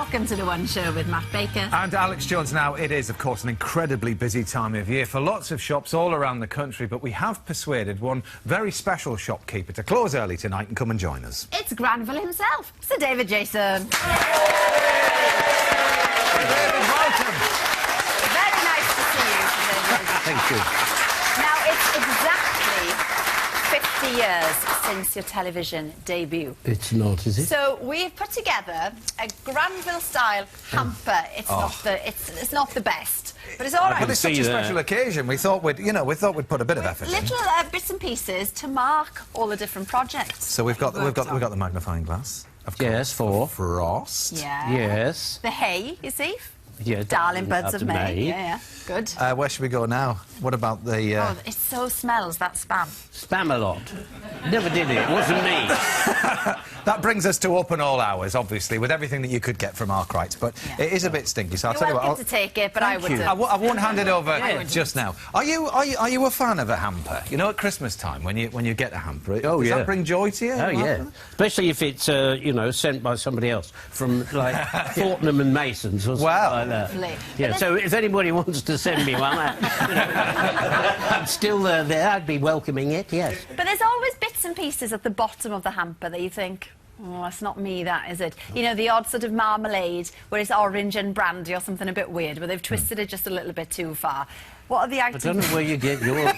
Welcome to The One Show with Matt Baker. And Alex Jones. Now, it is, of course, an incredibly busy time of year for lots of shops all around the country, but we have persuaded one very special shopkeeper to close early tonight and come and join us. It's Granville himself, Sir David Jason. David, welcome. Very nice to see you, Sir David. Thank you. Now, it's exactly 50 years since your television debut. It's not, is it? So we've put together a Granville-style hamper. It's not the best, but it's all right. But it's such a special occasion. We thought we'd put a bit of effort in. Little bits and pieces to mark all the different projects. So we've got the magnifying glass. Of course, yes, for frost. Yeah. Yes. The hay, you see. Yeah, Darling Buds up of to May. Yeah, good. Where should we go now? What about the... Oh, it so smells, that spam. Spamalot. Never did it. It wasn't me. That brings us to open all hours, obviously, with everything that you could get from Arkwright's, but it is a bit stinky, so I'll tell you what... You're welcome to take it, but I would... I won't hand it over just now. Are you a fan of a hamper? You know, at Christmas time, when you get a hamper, does that bring joy to you? Oh, yeah. Especially if it's, you know, sent by somebody else from, like, Fortnum and Masons or something like that. Lovely. Yeah, so if anybody wants to send me one, I'm still there. I'd be welcoming it, yes. But there's always bits and pieces at the bottom of the hamper that you think, oh, that's not me, that, is it? You know, the odd sort of marmalade where it's orange and brandy or something a bit weird, where they've twisted it just a little bit too far. What are the items? I don't know where you get yours.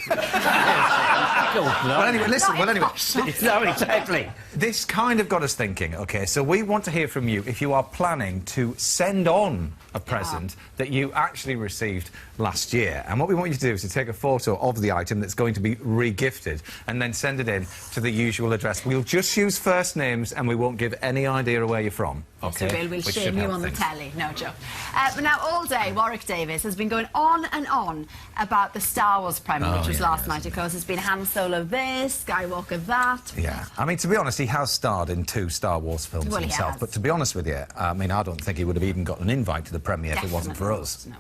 Well, anyway, listen. No, exactly. This kind of got us thinking. Okay, so we want to hear from you if you are planning to send on a present that you actually received last year. And what we want you to do is to take a photo of the item that's going to be re-gifted and then send it in to the usual address. We'll just use first names and we won't give any idea of where you're from. Okay? So we'll shame you on the telly. No joke. But now, all day, Warwick Davis has been going on and on about the Star Wars premiere, which was last night, of course. It's been Han Solo this, Skywalker that. Yeah. I mean, to be honest, he has starred in 2 Star Wars films himself. But to be honest with you, I mean, I don't think he would have even got an invite to the premiere if it wasn't for us. No.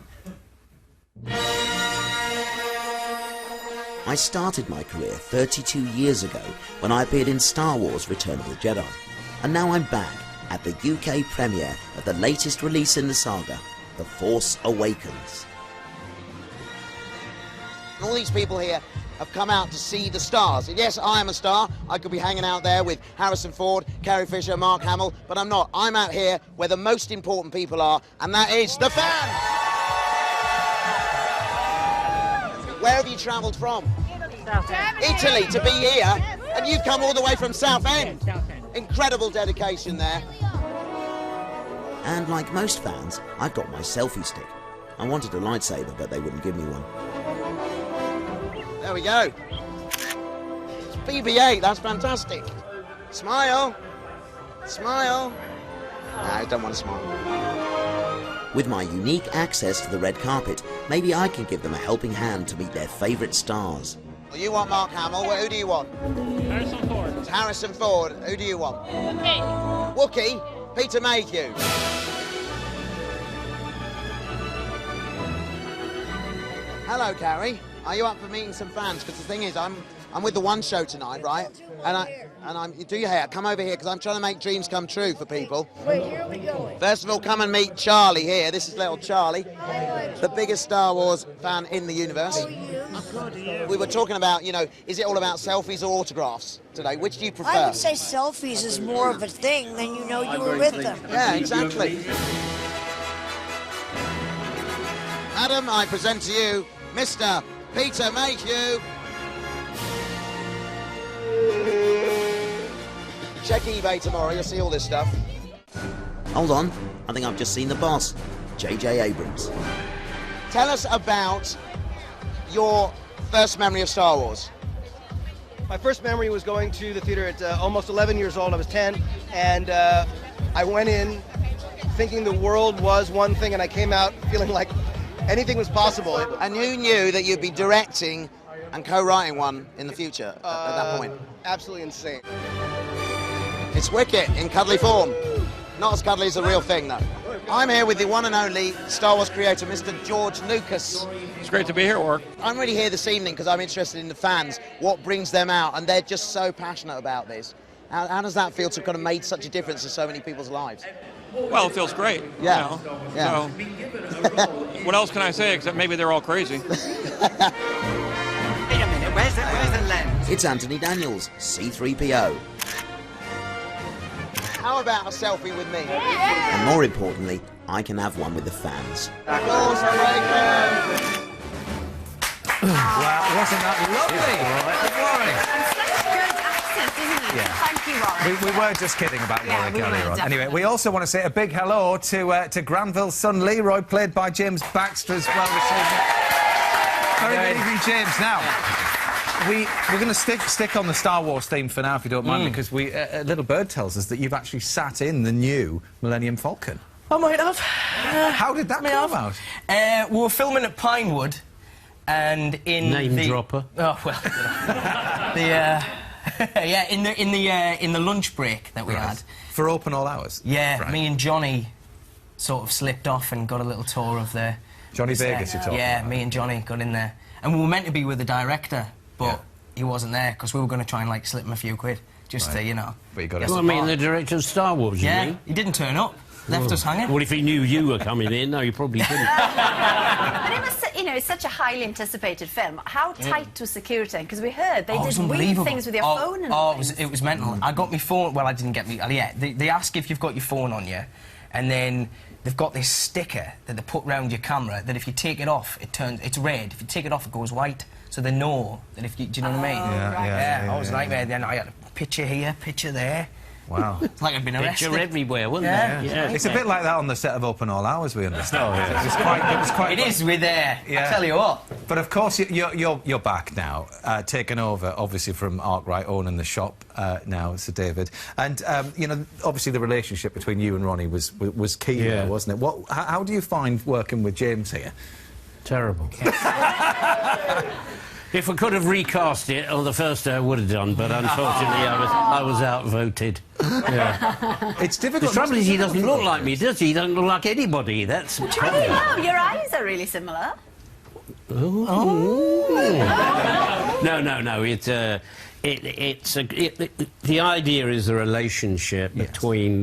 I started my career 32 years ago when I appeared in Star Wars Return of the Jedi. And now I'm back at the UK premiere of the latest release in the saga, The Force Awakens. All these people here have come out to see the stars. And yes, I am a star. I could be hanging out there with Harrison Ford, Carrie Fisher, Mark Hamill, but I'm not. I'm out here where the most important people are, and that is the fans. Where have you travelled from? Italy to be here, and you've come all the way from Southend. Incredible dedication there. And like most fans, I've got my selfie stick. I wanted a lightsaber, but they wouldn't give me one. There we go. It's BB-8, that's fantastic. Smile. Smile. No, I don't want to smile. With my unique access to the red carpet, maybe I can give them a helping hand to meet their favourite stars. Well, you want Mark Hamill. Who do you want? Harrison Ford. It's Harrison Ford. Who do you want? Wookiee. Wookiee. Peter Mayhew. Hello, Carrie. Are you up for meeting some fans? Because the thing is, I'm with the One Show tonight, right? You do your hair. Come over here because I'm trying to make dreams come true for people. Wait, here we go. First of all, come and meet Charlie here. This is little Charlie, the biggest Star Wars fan in the universe. We were talking about, you know, is it all about selfies or autographs today? Which do you prefer? I would say selfies is more of a thing than you know you were with them. Yeah, exactly. Adam, I present to you Mr. Peter Mayhew. Check eBay tomorrow, you'll see all this stuff. Hold on, I think I've just seen the boss, J.J. Abrams. Tell us about your first memory of Star Wars. My first memory was going to the theater at almost 11 years old. I was 10, and I went in thinking the world was one thing, and I came out feeling like anything was possible. And who knew that you'd be directing and co-writing one in the future at that point? Absolutely insane. It's Wicket in cuddly form. Not as cuddly as the real thing, though. I'm here with the one and only Star Wars creator, Mr. George Lucas. It's great to be here, Warwick. I'm really here this evening because I'm interested in the fans, what brings them out, and they're just so passionate about this. How does that feel to have kind of made such a difference in so many people's lives? Well, it feels great. Yeah. You know? Yeah. So, what else can I say except maybe they're all crazy? Wait a minute, where's the lens? It's Anthony Daniels, C-3PO. How about a selfie with me? And more importantly, I can have one with the fans. Force Awakens! Well, wasn't that lovely? And such good accent, isn't it? Yeah. Thank you, Warwick. We were just kidding about Yeah, Warwick we were, earlier on. definitely. Anyway, we also want to say a big hello to Granville's son Leroy, played by James Baxter as well. Very good evening, James. Now, we're going to stick on the Star Wars theme for now, if you don't mind, because Little Bird tells us that you've actually sat in the new Millennium Falcon. I might have. How did that come about? We were filming at Pinewood, and in Name dropper. Oh well, in the lunch break that we had For open all hours? Yeah, Right. me and Johnny sort of slipped off and got a little tour of the Johnny set. Vegas, you're talking Yeah, about. me and Johnny got in there, and we were meant to be with the director, but he wasn't there because we were going to try and like slip him a few quid just to, you know. But you got get to Well, I some mean, part. the director of Star Wars, you Yeah, mean? he didn't turn up. Left us hanging. Well, if he knew you were coming in, no, he probably didn't. But it was, you know, it's such a highly anticipated film. How tight was security? Because we heard they it did was weird unbelievable. things with your phone and things. It was mental. I got my phone. Well, I didn't get me. Yeah, they ask if you've got your phone on you, and then they've got this sticker that they put round your camera that if you take it off, it's red. If you take it off, it goes white. So they know that if you, do you know what I mean? Yeah, I was a nightmare. Then I had a picture here, picture there. Wow. It's like I'd been arrested. Picture everywhere, wasn't Yeah. there? Yeah. It's a bit like that on the set of Open All Hours, we understand. It was quite. It is with there. Yeah. I tell you what. But of course, you're back now, taken over, obviously, from Arkwright, owning the shop now, Sir David. And, you know, obviously the relationship between you and Ronnie was key there, wasn't it? How do you find working with James here? Terrible. If I could have recast it on the first day, I would have done, but unfortunately I was outvoted. Yeah. It's difficult. The trouble is he doesn't look like me, does he? He doesn't look like anybody. That's the problem. Oh, your eyes are really similar. No. The idea is a relationship between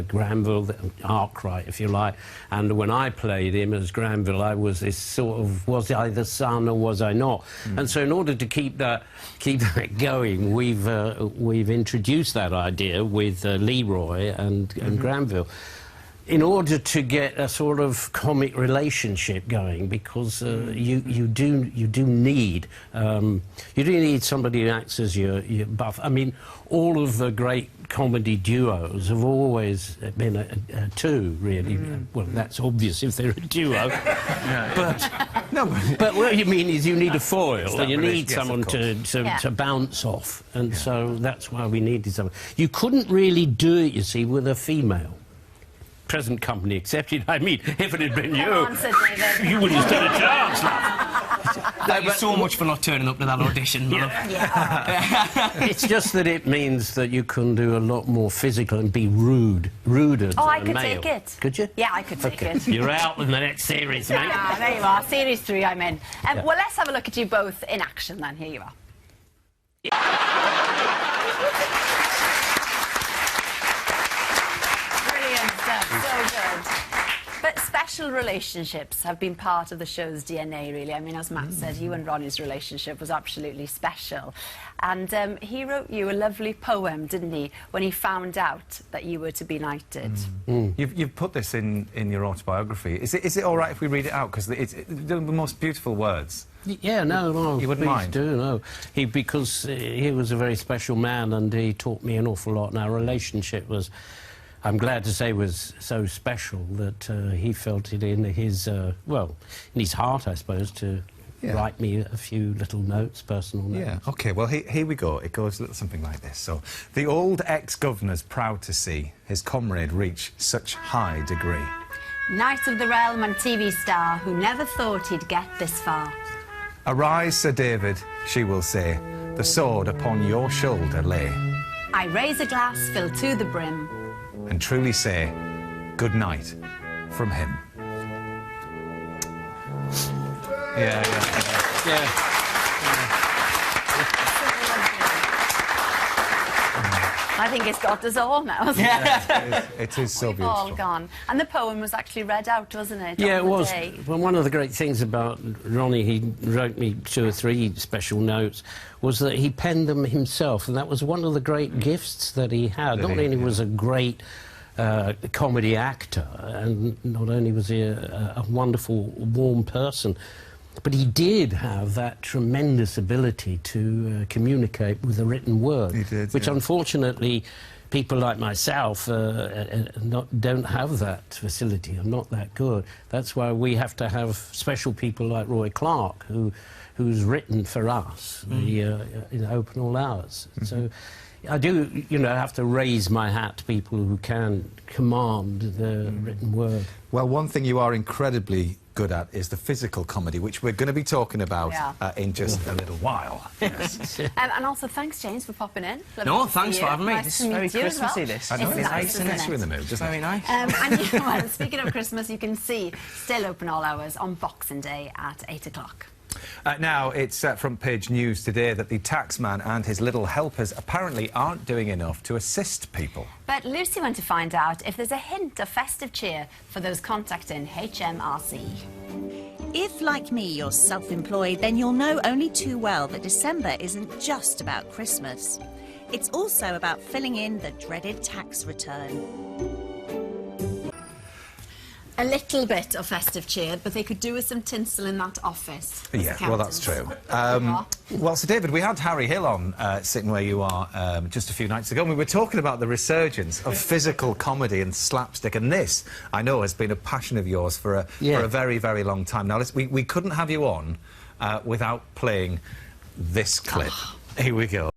Granville, Arkwright, if you like, and when I played him as Granville, I was this sort of, was I the son or was I not? And so in order to keep that going, we've introduced that idea with Leroy and Granville, in order to get a sort of comic relationship going, because you do need somebody who acts as your buff. I mean, all of the great comedy duos have always been a two, really. Well, that's obvious if they're a duo. But what you mean is you need a foil, and you need someone to bounce off, and so that's why we needed someone. You couldn't really do it, you see, with a female. Present company accepted. I mean, if it had been you, you wouldn't stand a chance. Thank you so much for not turning up to that audition, love. It's just that it means that you can do a lot more physical and be ruder than Oh, I a could male. take it. Could you? Yeah, I could take it. You're out in the next series, mate. Ah, there you are. Series 3, I'm in. Well, let's have a look at you both in action then. Here you are. Brilliant stuff. So good. But special relationships have been part of the show's DNA, really. I mean, as Matt said, you and Ronnie's relationship was absolutely special. And he wrote you a lovely poem, didn't he, when he found out that you were to be knighted. You've put this in your autobiography. Is it all right if we read it out? Because it's the most beautiful words. Yeah, no, You wouldn't please mind? do, no. Because he was a very special man and he taught me an awful lot, and our relationship was, I'm glad to say, was so special that he felt it in his, in his heart, I suppose, to write me a few little notes, personal notes. Yeah, OK, well, here we go. It goes a little something like this. So, the old ex-governor's proud to see his comrade reach such high degree. Knight of the Realm and TV star who never thought he'd get this far. Arise, Sir David, she will say, the sword upon your shoulder lay, I raise a glass filled to the brim. and truly say, good night from him. Yeah. I think it's got us all now. It is so We've beautiful. all gone. And the poem was actually read out, wasn't it? Yeah, on it the was. day? Well, one of the great things about Ronnie, he wrote me 2 or 3 special notes, was that he penned them himself, and that was one of the great gifts that he had. Not only was a great comedy actor, and not only was he a wonderful, warm person, but he did have that tremendous ability to communicate with the written word, He did, which yeah. unfortunately people like myself don't have that facility, are not that good. That's why we have to have special people like Roy Clark, who's written for us, in Open All Hours. So I do, you know, have to raise my hat to people who can command the written word. Well, one thing you are incredibly good at is the physical comedy, which we're going to be talking about in just a little while. Yes. And also, thanks, James, for popping in. Lovely No, to thanks see for you. having me. Nice This to is meet very you as Christmassy, well. this. I know, It's it's nice, nice. isn't Gets you in it? the mood, doesn't Very it? nice. And you know what, speaking of Christmas, you can see still Open All Hours on Boxing Day at 8 o'clock. Now, it's front page news today that the taxman and his little helpers apparently aren't doing enough to assist people. But Lucy went to find out if there's a hint of festive cheer for those contacting HMRC. If, like me, you're self-employed, then you'll know only too well that December isn't just about Christmas. It's also about filling in the dreaded tax return. A little bit of festive cheer, but they could do with some tinsel in that office. as Yeah, well, that's accountants. true. Well, so, David, we had Harry Hill on sitting where you are just a few nights ago, and we were talking about the resurgence of physical comedy and slapstick, and this, I know, has been a passion of yours for a very, very long time. Now, we couldn't have you on without playing this clip. Here we go.